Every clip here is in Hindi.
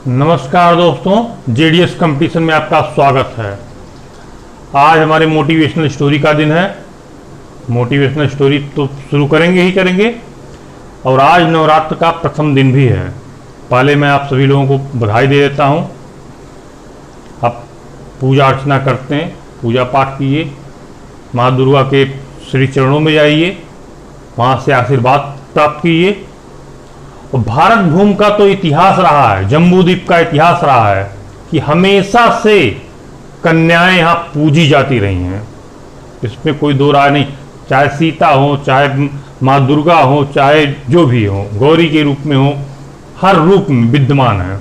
नमस्कार दोस्तों, जेडीएस कंपटीशन में आपका स्वागत है। आज हमारे मोटिवेशनल स्टोरी का दिन है। मोटिवेशनल स्टोरी तो शुरू करेंगे ही करेंगे और आज नवरात्र का प्रथम दिन भी है। पहले मैं आप सभी लोगों को बधाई दे देता हूं। आप पूजा अर्चना करते हैं, पूजा पाठ कीजिए, माँ दुर्गा के श्री चरणों में जाइए, वहाँ से आशीर्वाद प्राप्त कीजिए। और भारत भूमि का तो इतिहास रहा है, जम्बूद्वीप का इतिहास रहा है कि हमेशा से कन्याएं यहाँ पूजी जाती रही हैं। इसमें कोई दो राय नहीं, चाहे सीता हो, चाहे माँ दुर्गा हो, चाहे जो भी हो, गौरी के रूप में हो, हर रूप में विद्यमान है।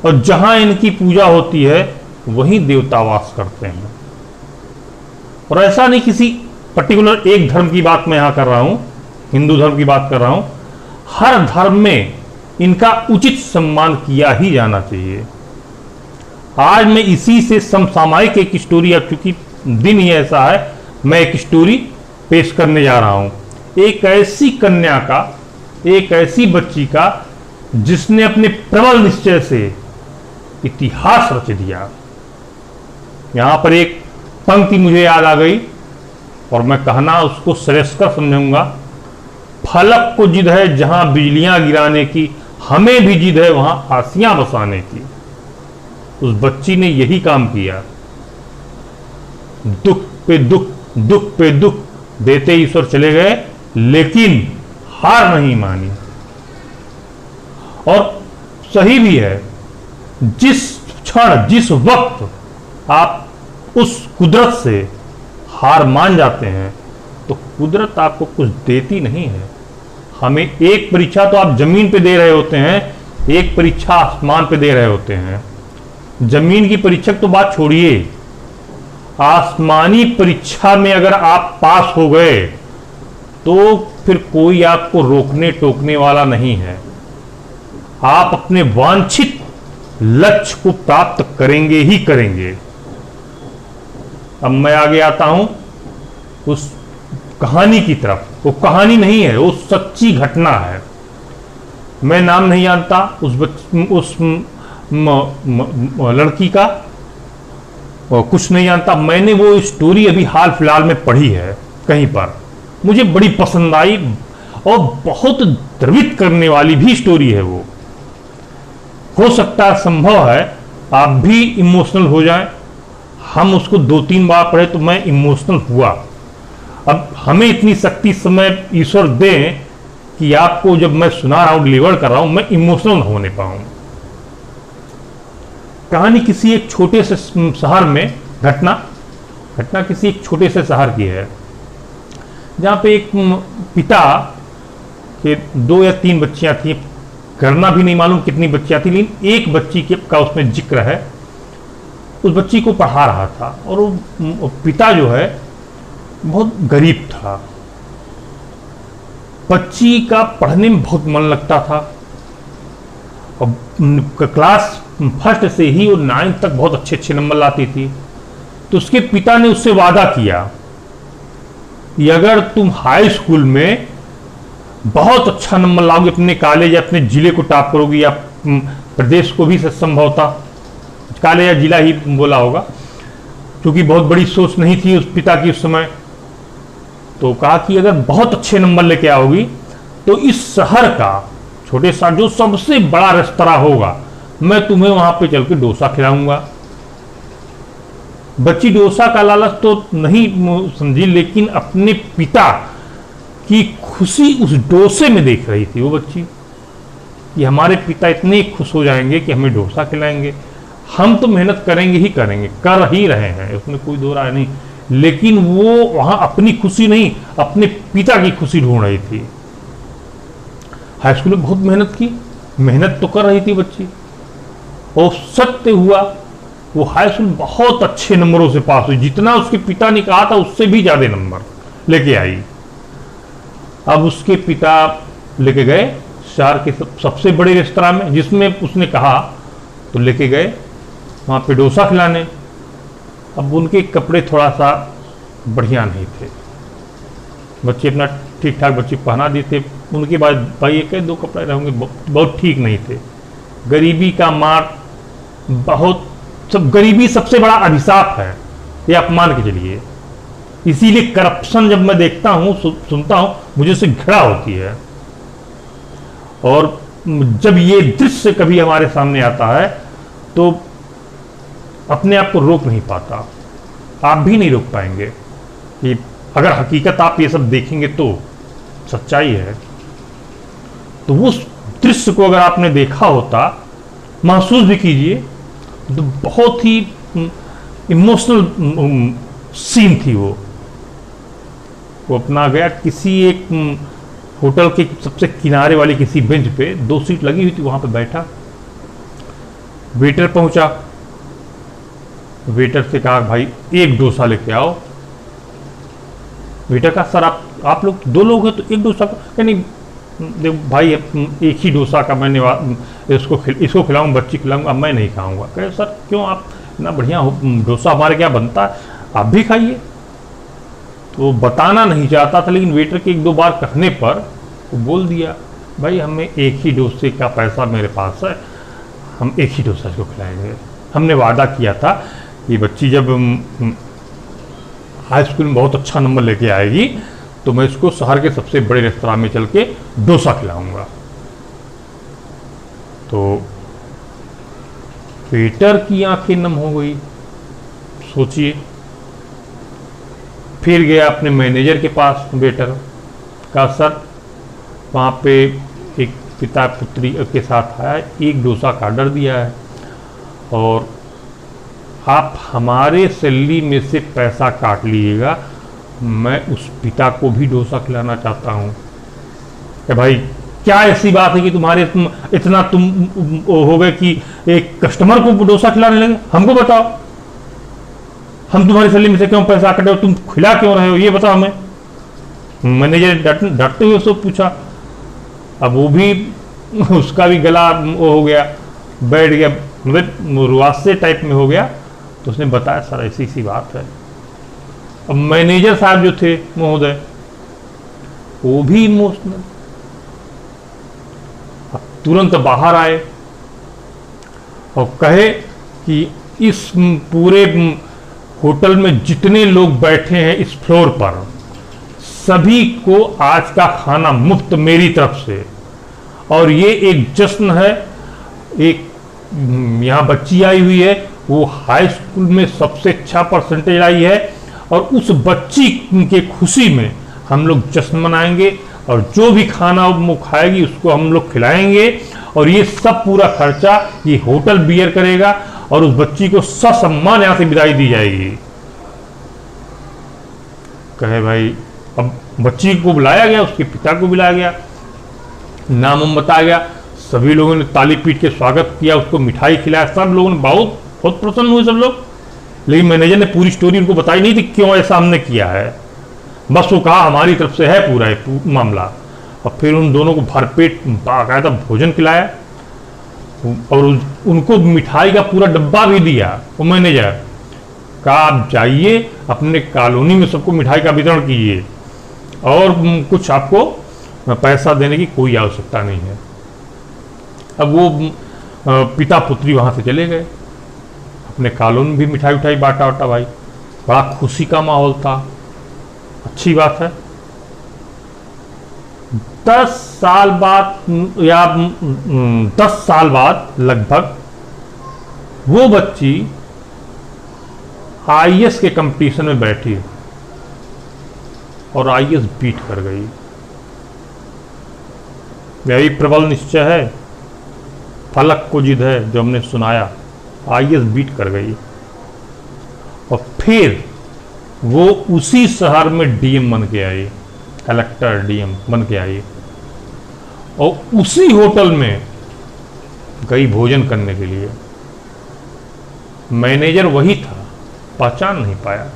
और जहाँ इनकी पूजा होती है वहीं देवता वास करते हैं। और ऐसा नहीं किसी पर्टिकुलर एक धर्म की बात मैं यहाँ कर रहा हूँ, हिंदू धर्म की बात कर रहा हूँ, हर धर्म में इनका उचित सम्मान किया ही जाना चाहिए। आज मैं इसी से समसामयिक एक स्टोरी, अब चूंकि दिन ही ऐसा है, मैं एक स्टोरी पेश करने जा रहा हूं। एक ऐसी कन्या का, एक ऐसी बच्ची का जिसने अपने प्रबल निश्चय से इतिहास रच दिया। यहां पर एक पंक्ति मुझे याद आ गई और मैं कहना उसको श्रेष्ठकर समझूंगा। फलक को जिद है जहां बिजलियां गिराने की, हमें भी जिद है वहां आसियां बसाने की। उस बच्ची ने यही काम किया। दुख पे दुख, दुख पे दुख देते ईश्वर चले गए, लेकिन हार नहीं मानी। और सही भी है, जिस क्षण, जिस वक्त आप उस कुदरत से हार मान जाते हैं तो कुदरत आपको कुछ देती नहीं है। हमें एक परीक्षा तो आप जमीन पे दे रहे होते हैं, एक परीक्षा आसमान पे दे रहे होते हैं। जमीन की परीक्षा तो बात छोड़िए, आसमानी परीक्षा में अगर आप पास हो गए तो फिर कोई आपको रोकने टोकने वाला नहीं है। आप अपने वांछित लक्ष्य को प्राप्त करेंगे ही करेंगे। अब मैं आगे आता हूं उस कहानी की तरफ। वो कहानी नहीं है, वो सच्ची घटना है। मैं नाम नहीं जानता उस लड़की का, और कुछ नहीं जानता। मैंने वो स्टोरी अभी हाल फिलहाल में पढ़ी है कहीं पर, मुझे बड़ी पसंद आई और बहुत द्रवित करने वाली भी स्टोरी है वो। हो सकता है, संभव है आप भी इमोशनल हो जाएं। हम उसको 2-3 बार पढ़े तो मैं इमोशनल हुआ। अब हमें इतनी शक्ति समय ईश्वर दे कि आपको जब मैं सुना रहा हूं, डिलीवर कर रहा हूं, मैं इमोशनल होने पाऊं। कहानी किसी एक छोटे से शहर में, घटना किसी एक छोटे से शहर की है, जहां पे एक पिता के 2 या 3 बच्चियां थी। करना भी नहीं मालूम कितनी बच्चियां थी, लेकिन एक बच्ची का उसमें जिक्र है। उस बच्ची को पढ़ा रहा था और वो पिता जो है बहुत गरीब था। बच्ची का पढ़ने में बहुत मन लगता था और क्लास फर्स्ट से ही वो 9th तक बहुत अच्छे नंबर लाती थी। तो उसके पिता ने उससे वादा किया कि अगर तुम हाई स्कूल में बहुत अच्छा नंबर लाओगे, अपने कॉलेज या अपने जिले को टॉप करोगी, या प्रदेश को भी संभवतः, कॉलेज या जिला ही बोला होगा क्योंकि बहुत बड़ी सोच नहीं थी उस पिता की उस समय। तो कहा कि अगर बहुत अच्छे नंबर लेके आओगी तो इस शहर का, छोटे सा जो सबसे बड़ा रेस्तरां होगा, मैं तुम्हें वहां पे चल के डोसा खिलाऊंगा। बच्ची डोसा का लालच तो नहीं समझी, लेकिन अपने पिता की खुशी उस डोसे में देख रही थी वो बच्ची कि हमारे पिता इतने खुश हो जाएंगे कि हमें डोसा खिलाएंगे। हम तो मेहनत करेंगे ही करेंगे, कर ही रहे हैं, उसमें कोई दो राय नहीं, लेकिन वो वहां अपनी खुशी नहीं, अपने पिता की खुशी ढूंढ रही थी। हाई स्कूल में बहुत मेहनत की, मेहनत तो कर रही थी बच्ची, और सत्य हुआ वो हाई स्कूल बहुत अच्छे नंबरों से पास हुई। जितना उसके पिता ने कहा था उससे भी ज्यादा नंबर लेके आई। अब उसके पिता लेके गए शहर के सबसे बड़े रेस्तरां में, जिसमें उसने कहा, तो लेके गए वहां पे डोसा खिलाने। अब उनके कपड़े थोड़ा सा बढ़िया नहीं थे, बच्चे अपना ठीक ठाक बच्चे पहना दिए थे। उनके बाद भाई एक 2 कपड़े रहेंगे बहुत ठीक नहीं थे। गरीबी का मार बहुत, सब गरीबी सबसे बड़ा अभिशाप है, ये आप मान के चलिए। इसीलिए करप्शन जब मैं देखता हूं, सुनता हूं, मुझे उससे घृणा होती है। और जब ये दृश्य कभी हमारे सामने आता है तो अपने आप को रोक नहीं पाता, आप भी नहीं रोक पाएंगे कि अगर हकीकत आप ये सब देखेंगे तो सच्चाई है। तो उस दृश्य को अगर आपने देखा होता, महसूस भी कीजिए, तो बहुत ही इमोशनल सीन थी वो अपना गया किसी एक होटल के सबसे किनारे वाली किसी बेंच पे, 2 सीट लगी हुई थी, वहां पे बैठा। वेटर पहुंचा, वेटर से कहा भाई 1 डोसा लेके आओ। वेटर कहा सर आप लोग 2 लोग हैं तो 1 डोसा का, नहीं देखो भाई एक ही डोसा का मैंने इसको खिलाऊं, बच्ची खिलाऊंगा, मैं नहीं खाऊंगा। कहे सर क्यों, आप इतना बढ़िया डोसा हमारे क्या बनता है, आप भी खाइए। तो बताना नहीं चाहता था, लेकिन वेटर के 1-2 बार कहने पर वो बोल दिया भाई हमें एक ही डोसे का पैसा मेरे पास है, हम एक ही डोसा इसको खिलाएंगे। हमने वादा किया था कि बच्ची जब हाई स्कूल में बहुत अच्छा नंबर लेके आएगी तो मैं इसको शहर के सबसे बड़े रेस्तरां में चल के डोसा खिलाऊंगा। तो वेटर की आंखें नम हो गई, सोचिए। फिर गया अपने मैनेजर के पास, वेटर का सर वहाँ पे एक पिता पुत्री के साथ आया, 1 डोसा का ऑर्डर दिया है और आप हमारे सैलरी में से पैसा काट लीजिएगा, मैं उस पिता को भी डोसा खिलाना चाहता हूँ। कि भाई क्या ऐसी बात है कि इतना तुम हो गए कि एक कस्टमर को डोसा खिलाने लगे, हमको बताओ, हम तुम्हारी सैलरी में से क्यों पैसा काटे हो, तुम खिला क्यों रहे हो, ये बताओ हमें। मैनेजर डरते हुए उसको पूछा। अब वो भी उसका भी गला वो हो गया, बैठ गया, मतलब रुआसे टाइप में हो गया। तो उसने बताया सर ऐसी सी बात है। अब मैनेजर साहब जो थे महोदय, वो भी इमोशनल, तुरंत बाहर आए और कहे कि इस पूरे होटल में जितने लोग बैठे हैं इस फ्लोर पर, सभी को आज का खाना मुफ्त मेरी तरफ से। और ये एक जश्न है। एक यहाँ बच्ची आई हुई है, वो हाई स्कूल में सबसे अच्छा परसेंटेज आई है, और उस बच्ची के खुशी में हम लोग जश्न मनाएंगे और जो भी खाना वो खाएगी उसको हम लोग खिलाएंगे, और ये सब पूरा खर्चा ये होटल बियर करेगा और उस बच्ची को ससम्मान यहाँ से विदाई दी जाएगी। कहे भाई, अब बच्ची को बुलाया गया, उसके पिता को बुलाया गया, नाम बताया गया, सभी लोगों ने ताली पीट के स्वागत किया, उसको मिठाई खिलाया, सब लोगों ने बहुत प्रसन्न हुए सब लोग। लेकिन मैनेजर ने पूरी स्टोरी उनको बताई नहीं थी क्यों ऐसा हमने किया है, बस वो कहा हमारी तरफ से है पूरा मामला। और फिर उन दोनों को भरपेट बाकायदा भोजन खिलाया और उनको मिठाई का पूरा डब्बा भी दिया। वो मैनेजर कहा आप जाइए अपने कॉलोनी में सबको मिठाई का वितरण कीजिए और कुछ आपको पैसा देने की कोई आवश्यकता नहीं है। अब वो पिता पुत्री वहाँ से चले गए, अपने कॉलोनी में भी मिठाई उठाई बांटा वाटा, भाई बड़ा खुशी का माहौल था, अच्छी बात है। 10 साल बाद या 10 साल बाद लगभग वो बच्ची आईएएस के कंपटीशन में बैठी और आईएएस बीट कर गई। यही प्रबल निश्चय है, फलक को जिद है, जो हमने सुनाया। आईएएस बीट कर गई और फिर वो उसी शहर में डीएम बन के आई, कलेक्टर डीएम बन के आई, और उसी होटल में गई भोजन करने के लिए। मैनेजर वही था, पहचान नहीं पाया।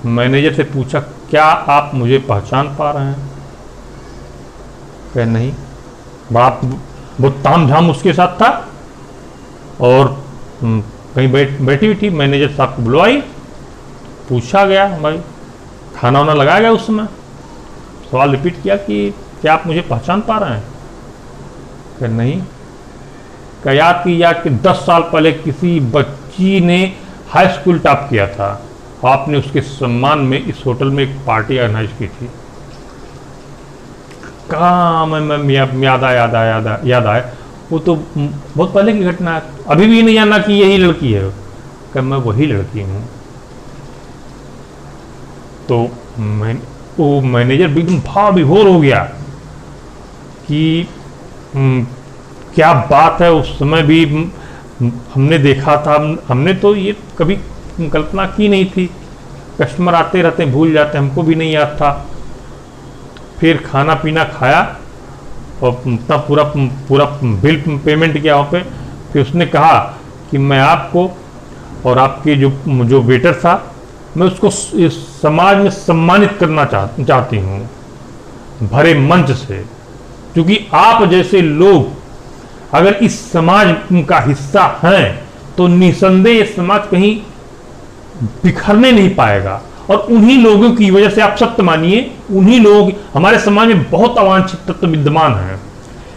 मैनेजर से पूछा क्या आप मुझे पहचान पा रहे हैं? कह नहीं। बात बहुत तामझाम उसके साथ था और कहीं बैठी हुई थी। मैनेजर साहब को बुलवाई, पूछा गया भाई खाना वाना लगाया गया, उस समय सवाल रिपीट किया कि क्या आप मुझे पहचान पा रहे हैं? कह नहीं। क्या याद कीजिए कि 10 साल पहले किसी बच्ची ने हाई स्कूल टॉप किया था, आपने उसके सम्मान में इस होटल में एक पार्टी ऑर्गेनाइज की थी। कहाँ मैं याद आया, वो तो बहुत पहले की घटना है, अभी भी नहीं जानना कि यही लड़की है। क्या मैं वही लड़की हूँ? तो वो मैनेजर भी एकदम भाव विभोर हो गया कि क्या बात है। उस समय भी हमने देखा था, हमने तो ये कभी कल्पना की नहीं थी। कस्टमर आते रहते भूल जाते, हमको भी नहीं याद था। फिर खाना पीना खाया और तब पूरा बिल पेमेंट किया वहाँ पे। फिर उसने कहा कि मैं आपको और आपके जो वेटर था, मैं उसको इस समाज में सम्मानित करना चाहती हूँ भरे मंच से, क्योंकि आप जैसे लोग अगर इस समाज का हिस्सा हैं तो निसंदेह ये समाज कहीं बिखरने नहीं पाएगा। और उन्हीं लोगों की वजह से, आप सत्य मानिए, उन्हीं लोग, हमारे समाज में बहुत अवांछित तत्व विद्यमान हैं,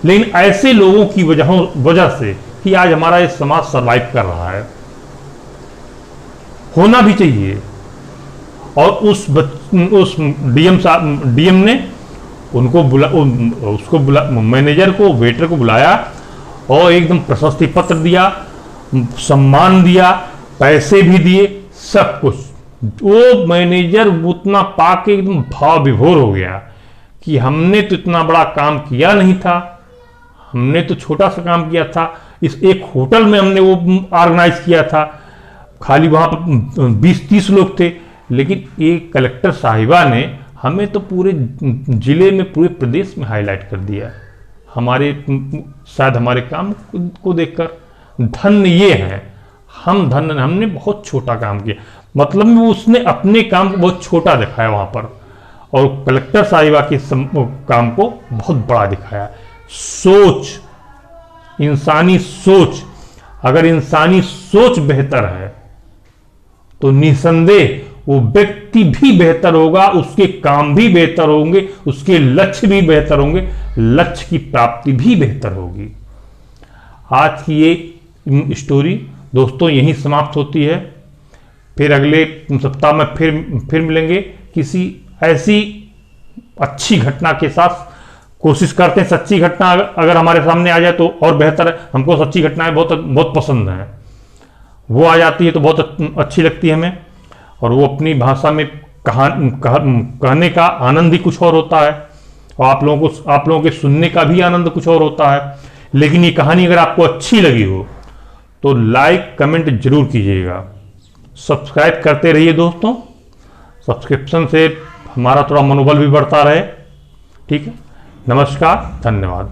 लेकिन ऐसे लोगों की वजह से ही आज हमारा ये समाज सर्वाइव कर रहा है। होना भी चाहिए। और उस डीएम ने उसको मैनेजर को, वेटर को बुलाया और एकदम प्रशस्ति पत्र दिया, सम्मान दिया, पैसे भी दिए, सब कुछ। वो मैनेजर उतना पाके एकदम भाव विभोर हो गया कि हमने तो इतना बड़ा काम किया नहीं था, हमने तो छोटा सा काम किया था। इस एक होटल में हमने वो ऑर्गेनाइज किया था, खाली वहाँ पर 20-30 लोग थे, लेकिन एक कलेक्टर साहिबा ने हमें तो पूरे जिले में, पूरे प्रदेश में हाईलाइट कर दिया। शायद हमारे काम को देखकर धन्य ये है, हमने बहुत छोटा काम किया। मतलब उसने अपने काम को बहुत छोटा दिखाया वहाँ पर, और कलेक्टर साहिबा के काम को बहुत बड़ा दिखाया। सोच, इंसानी सोच, अगर इंसानी सोच बेहतर है तो निसंदेह वो व्यक्ति भी बेहतर होगा, उसके काम भी बेहतर होंगे, उसके लक्ष्य भी बेहतर होंगे, लक्ष्य की प्राप्ति भी बेहतर होगी। आज की ये स्टोरी दोस्तों यहीं समाप्त होती है। फिर अगले सप्ताह में फिर मिलेंगे किसी ऐसी अच्छी घटना के साथ। कोशिश करते हैं सच्ची घटना अगर हमारे सामने आ जाए तो और बेहतर है। हमको सच्ची घटनाएं बहुत पसंद हैं, वो आ जाती है तो बहुत अच्छी लगती है हमें, और वो अपनी भाषा में कहने का आनंद ही कुछ और होता है, और आप लोगों के सुनने का भी आनंद कुछ और होता है। लेकिन ये कहानी अगर आपको अच्छी लगी हो तो लाइक कमेंट जरूर कीजिएगा, सब्सक्राइब करते रहिए दोस्तों। सब्सक्रिप्शन से हमारा थोड़ा मनोबल भी बढ़ता रहे। ठीक है, नमस्कार, धन्यवाद।